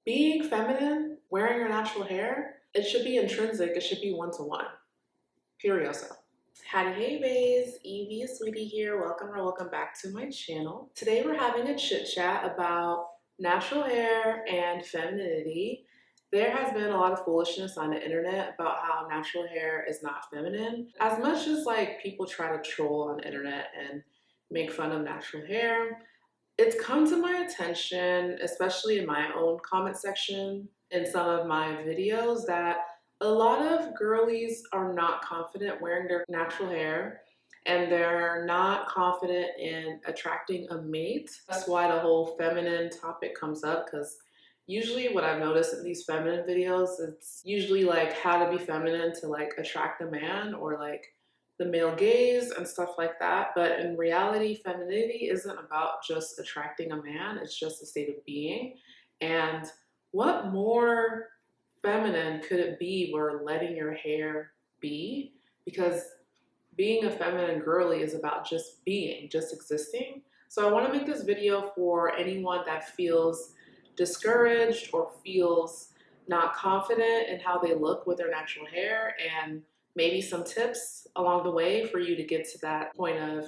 Being feminine, wearing your natural hair, it should be intrinsic. It should be one-to-one. Curioso. Howdy hey bays, Evie Aswiti here. Welcome or welcome back to my channel. Today we're having a chit chat about natural hair and femininity. There has been a lot of foolishness on the internet about how natural hair is not feminine. As much as like people try to troll on the internet and make fun of natural hair, it's come to my attention, especially in my own comment section in some of my videos, that a lot of girlies are not confident wearing their natural hair and they're not confident in attracting a mate. That's why the whole feminine topic comes up, because usually what I've noticed in these feminine videos, it's usually like how to be feminine to like attract a man or like the male gaze and stuff like that. But in reality, femininity isn't about just attracting a man, it's just a state of being. And what more feminine could it be where letting your hair be? Because being a feminine girly is about just being, just existing. So I want to make this video for anyone that feels discouraged or feels not confident in how they look with their natural hair, and maybe some tips along the way for you to get to that point of,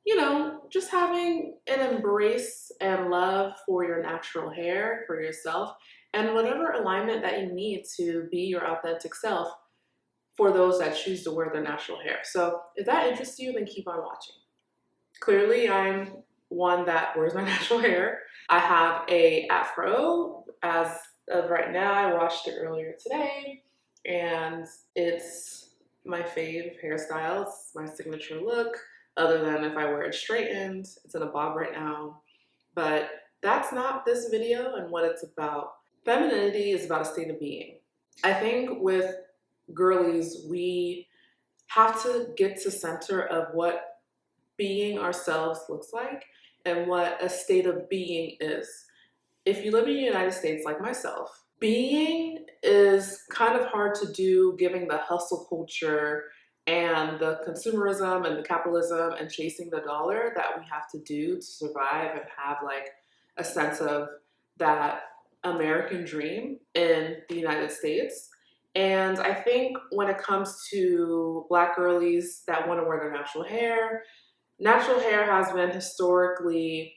you know, just having an embrace and love for your natural hair, for yourself, and whatever alignment that you need to be your authentic self for those that choose to wear their natural hair. So if that interests you, then keep on watching. Clearly, I'm one that wears my natural hair. I have a afro as of right now. I washed it earlier today, and it's my fave hairstyle. It's my signature look, other than if I wear it straightened. It's in a bob right now, but that's not this video and what it's about. Femininity is about a state of being. I think with girlies, we have to get to center of what being ourselves looks like and what a state of being is. If you live in the United States like myself, being is kind of hard to do given the hustle culture and the consumerism and the capitalism and chasing the dollar that we have to do to survive and have like a sense of that American dream in the United States. And I think when it comes to Black girlies that want to wear their natural hair has been historically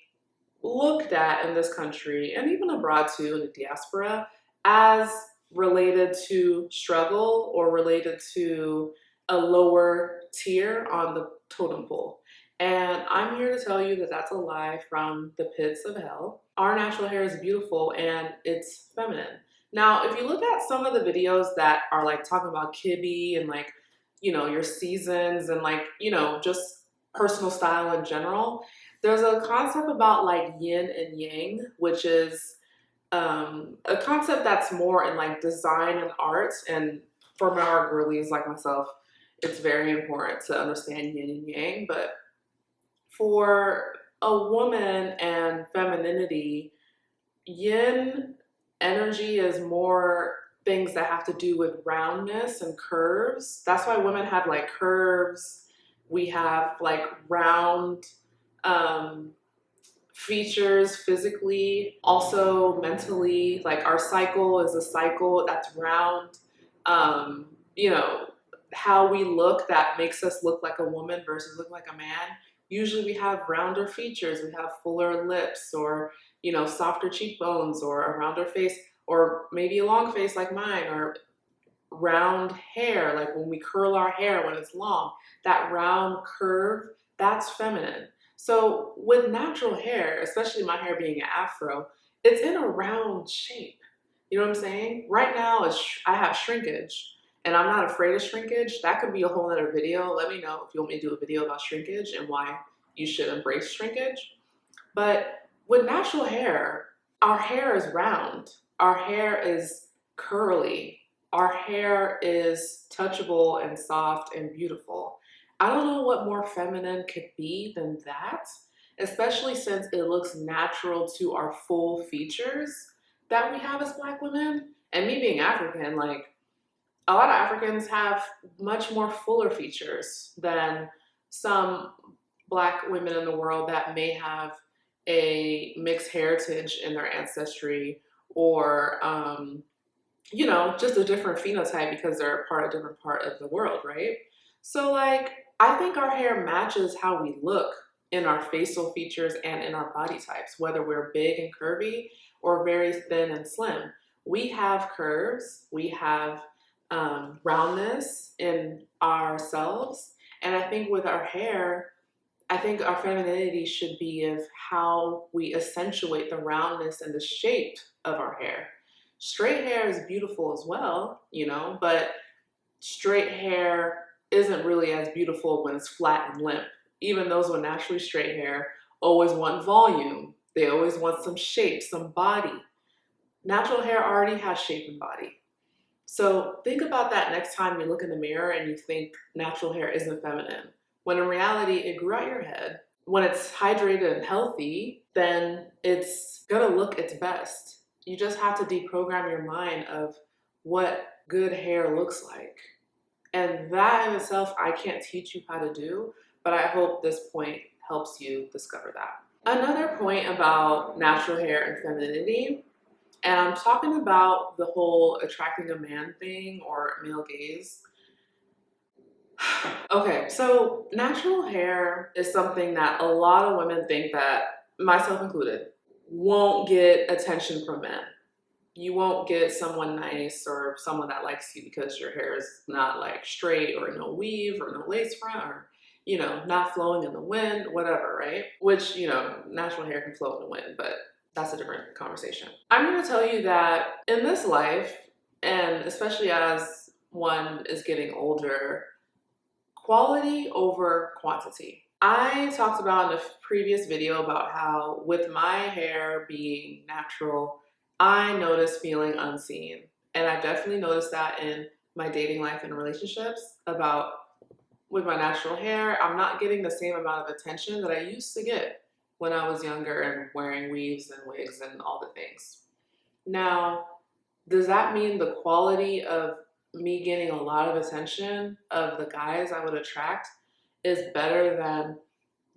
looked at in this country and even abroad too, in the diaspora, as related to struggle or related to a lower tier on the totem pole. And I'm here to tell you that that's a lie from the pits of hell. Our natural hair is beautiful and it's feminine. Now, if you look at some of the videos that are like talking about kibbe and like, you know, your seasons and like, you know, just personal style in general, there's a concept about like yin and yang, which is a concept that's more in like design and art. And for our girlies like myself, it's very important to understand yin and yang. But for a woman and femininity, yin energy is more things that have to do with roundness and curves. That's why women have like curves. We have like round features physically, also mentally. Like our cycle is a cycle that's round. You know, how we look that makes us look like a woman versus look like a man. Usually we have rounder features. We have fuller lips, or, you know, softer cheekbones, or a rounder face, or maybe a long face like mine, or round hair, like when we curl our hair when it's long, that round curve, that's feminine. So with natural hair, especially my hair being an afro, it's in a round shape. You know what I'm saying? Right now, I have shrinkage, and I'm not afraid of shrinkage. That could be a whole other video. Let me know if you want me to do a video about shrinkage and why you should embrace shrinkage. But with natural hair, our hair is round. Our hair is curly. Our hair is touchable and soft and beautiful. I don't know what more feminine could be than that, especially since it looks natural to our full features that we have as Black women. And me being African, like, a lot of Africans have much more fuller features than some Black women in the world that may have a mixed heritage in their ancestry, or you know, just a different phenotype because they're a different part of the world, right? So like, I think our hair matches how we look in our facial features and in our body types, whether we're big and curvy or very thin and slim. We have curves, we have roundness in ourselves. And I think with our hair, I think our femininity should be of how we accentuate the roundness and the shape of our hair. Straight hair is beautiful as well, you know, but straight hair isn't really as beautiful when it's flat and limp. Even those with naturally straight hair always want volume. They always want some shape, some body. Natural hair already has shape and body. So think about that next time you look in the mirror and you think natural hair isn't feminine, when in reality it grew out your head. When it's hydrated and healthy, then it's gonna look its best. You just have to deprogram your mind of what good hair looks like. And that in itself, I can't teach you how to do, but I hope this point helps you discover that. Another point about natural hair and femininity, and I'm talking about the whole attracting a man thing or male gaze. Okay, so natural hair is something that a lot of women think that, myself included, won't get attention from men. You won't get someone nice or someone that likes you because your hair is not like straight or no weave or no lace front or, you know, not flowing in the wind, whatever, right? Which, you know, natural hair can flow in the wind, but that's a different conversation. I'm gonna tell you that in this life, and especially as one is getting older, quality over quantity. I talked about in a previous video about how with my hair being natural, I noticed feeling unseen. And I definitely noticed that in my dating life and relationships about with my natural hair, I'm not getting the same amount of attention that I used to get when I was younger and wearing weaves and wigs and all the things. Now, does that mean the quality of me getting a lot of attention of the guys I would attract is better than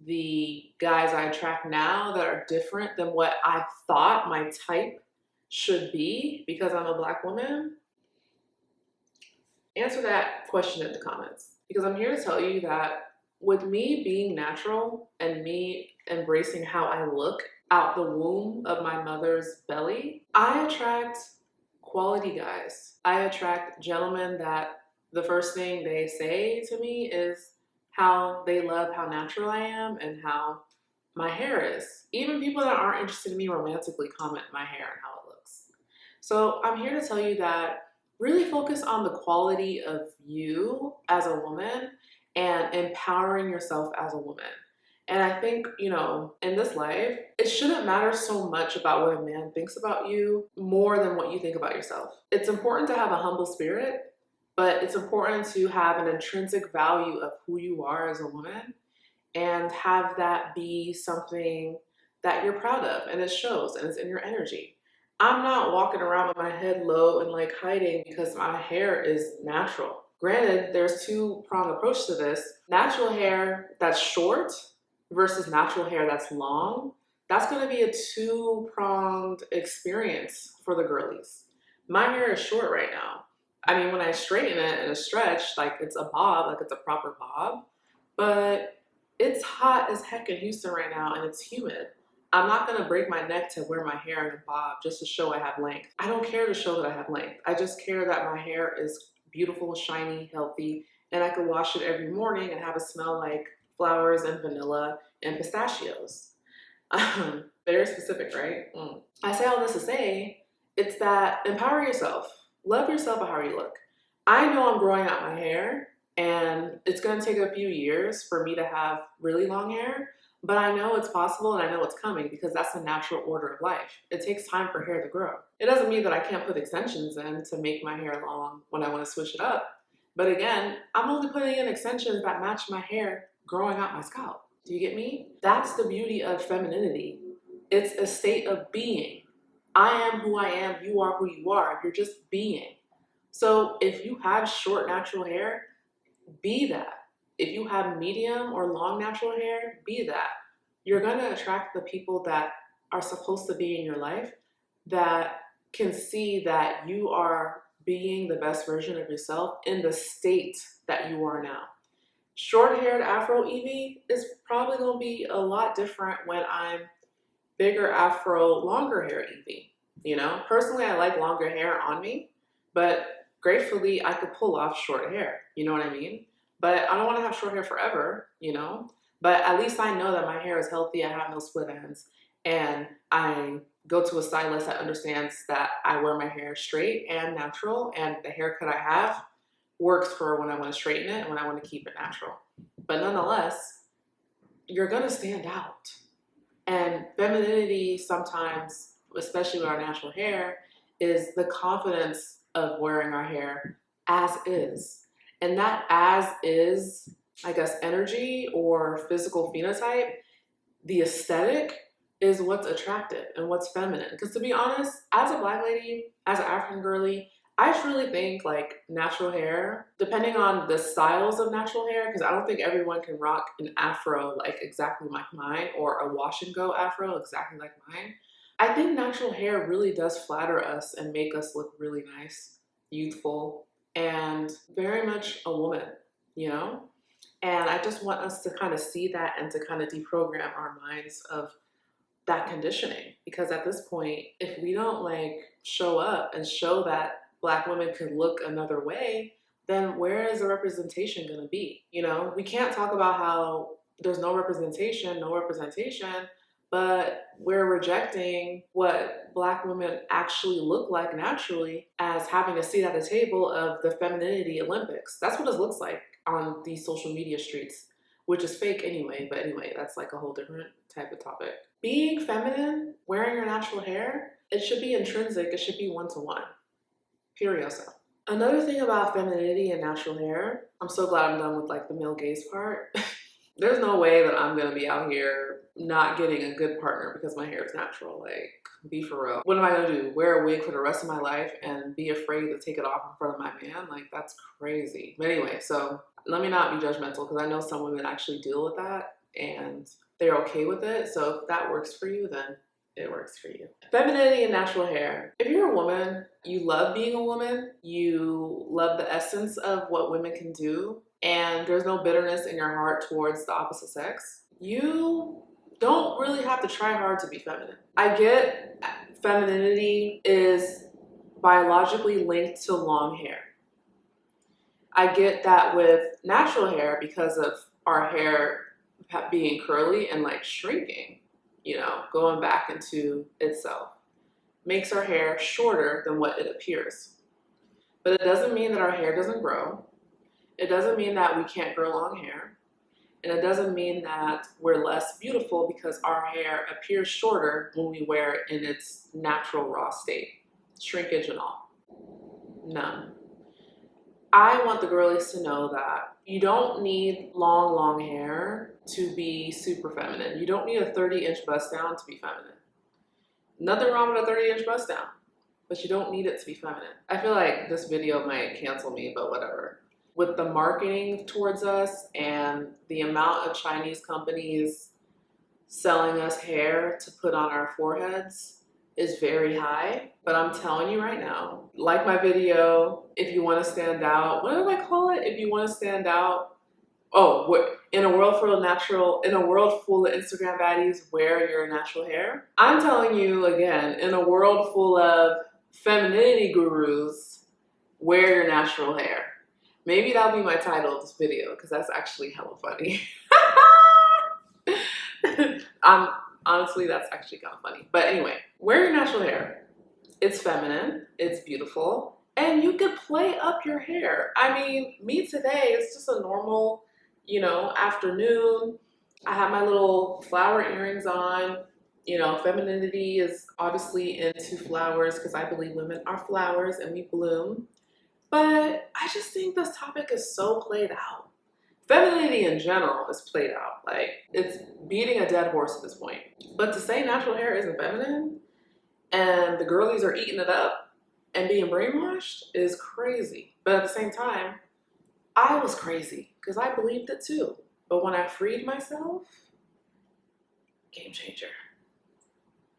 the guys I attract now that are different than what I thought my type should be because I'm a Black woman? Answer that question in the comments, because I'm here to tell you that with me being natural and me embracing how I look out the womb of my mother's belly, I attract quality guys. I attract gentlemen that the first thing they say to me is how they love how natural I am and how my hair is. Even people that aren't interested in me romantically comment my hair and how it looks. So I'm here to tell you that really focus on the quality of you as a woman and empowering yourself as a woman. And I think, you know, in this life, it shouldn't matter so much about what a man thinks about you more than what you think about yourself. It's important to have a humble spirit, but it's important to have an intrinsic value of who you are as a woman and have that be something that you're proud of and it shows and it's in your energy. I'm not walking around with my head low and like hiding because my hair is natural. Granted, there's two-pronged approach to this. Natural hair that's short versus natural hair that's long, that's gonna be a two-pronged experience for the girlies. My hair is short right now. I mean, when I straighten it and it's stretched, like it's a bob, like it's a proper bob, but it's hot as heck in Houston right now and it's humid. I'm not gonna break my neck to wear my hair in a bob just to show I have length. I don't care to show that I have length. I just care that my hair is beautiful, shiny, healthy, and I can wash it every morning and have it smell like flowers and vanilla and pistachios. Very specific, right? I say all this to say, it's that empower yourself. Love yourself for how you look. I know I'm growing out my hair and it's gonna take a few years for me to have really long hair, but I know it's possible and I know it's coming because that's the natural order of life. It takes time for hair to grow. It doesn't mean that I can't put extensions in to make my hair long when I want to switch it up. But again, I'm only putting in extensions that match my hair growing out my scalp. Do you get me? That's the beauty of femininity. It's a state of being. I am who I am, you are who you are. You're just being. So if you have short natural hair, be that. If you have medium or long natural hair, be that. You're gonna attract the people that are supposed to be in your life that can see that you are being the best version of yourself in the state that you are now. Short-haired Afro Evie is probably going to be a lot different when I'm bigger Afro, longer hair Evie. You know, personally, I like longer hair on me, but gratefully, I could pull off short hair. You know what I mean? But I don't want to have short hair forever, you know? But at least I know that my hair is healthy, I have no split ends, and I go to a stylist that understands that I wear my hair straight and natural, and the haircut I have works for when I want to straighten it and when I want to keep it natural. But nonetheless, you're going to stand out. And femininity sometimes, especially with our natural hair, is the confidence of wearing our hair as is. And that as is, I guess, energy or physical phenotype, the aesthetic is what's attractive and what's feminine. Because to be honest, as a Black lady, as an African girly, I truly think like natural hair, depending on the styles of natural hair, because I don't think everyone can rock an afro like exactly like mine or a wash and go afro exactly like mine. I think natural hair really does flatter us and make us look really nice, youthful, and very much a woman, you know? And I just want us to kind of see that and to kind of deprogram our minds of that conditioning. Because at this point, if we don't like show up and show that Black women could look another way, then where is the representation going to be? You know, we can't talk about how there's no representation, but we're rejecting what Black women actually look like naturally as having a seat at the table of the Femininity Olympics. That's what it looks like on these social media streets, which is fake anyway, but anyway, that's like a whole different type of topic. Being feminine, wearing your natural hair, it should be intrinsic, it should be one-to-one. Perioso. Another thing about femininity and natural hair, I'm so glad I'm done with like the male gaze part. There's no way that I'm gonna be out here not getting a good partner because my hair is natural. Like, be for real. What am I gonna do? Wear a wig for the rest of my life and be afraid to take it off in front of my man? Like, that's crazy. But anyway, so let me not be judgmental because I know some women actually deal with that and they're okay with it. So if that works for you, then it works for you. Femininity and natural hair. If you're a woman, you love being a woman, you love the essence of what women can do, and there's no bitterness in your heart towards the opposite sex, you don't really have to try hard to be feminine. I get femininity is biologically linked to long hair. I get that with natural hair because of our hair being curly and like shrinking, you know, going back into itself, makes our hair shorter than what it appears. But it doesn't mean that our hair doesn't grow. It doesn't mean that we can't grow long hair. And it doesn't mean that we're less beautiful because our hair appears shorter when we wear it in its natural raw state, shrinkage and all. None. I want the girlies to know that you don't need long hair to be super feminine. You don't need a 30-inch bust down to be feminine. Nothing wrong with a 30-inch bust down, but you don't need it to be feminine. I feel like this video might cancel me, but whatever. With the marketing towards us and the amount of Chinese companies selling us hair to put on our foreheads is very high. But I'm telling you right now, like my video, if you want to stand out, what do I call it? If you want to stand out, in a world full of Instagram baddies, wear your natural hair. I'm telling you again, in a world full of femininity gurus, wear your natural hair. Maybe that'll be my title of this video because that's actually hella funny. Honestly, that's actually kind of funny. But anyway, wear your natural hair. It's feminine, it's beautiful, and you could play up your hair. I mean, me today, it's just a normal, you know, afternoon. I have my little flower earrings on. You know, femininity is obviously into flowers because I believe women are flowers and we bloom. But I just think this topic is so played out. Femininity in general is played out. Like, it's beating a dead horse at this point. But to say natural hair isn't feminine and the girlies are eating it up and being brainwashed is crazy. But at the same time, I was crazy because I believed it too. But when I freed myself, game changer.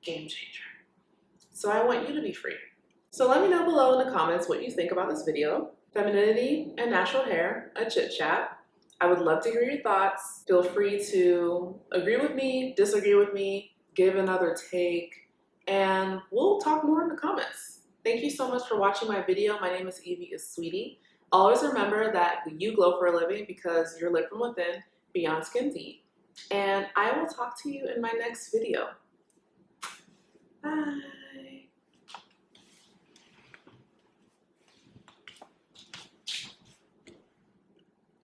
Game changer. So I want you to be free. So let me know below in the comments what you think about this video. Femininity and natural hair, a chit chat. I would love to hear your thoughts. Feel free to agree with me, disagree with me, give another take, and we'll talk more in the comments. Thank you so much for watching my video. My name is Evie Aswiti. Always remember that you glow for a living because you're lit from within, beyond skin deep. And I will talk to you in my next video. Bye.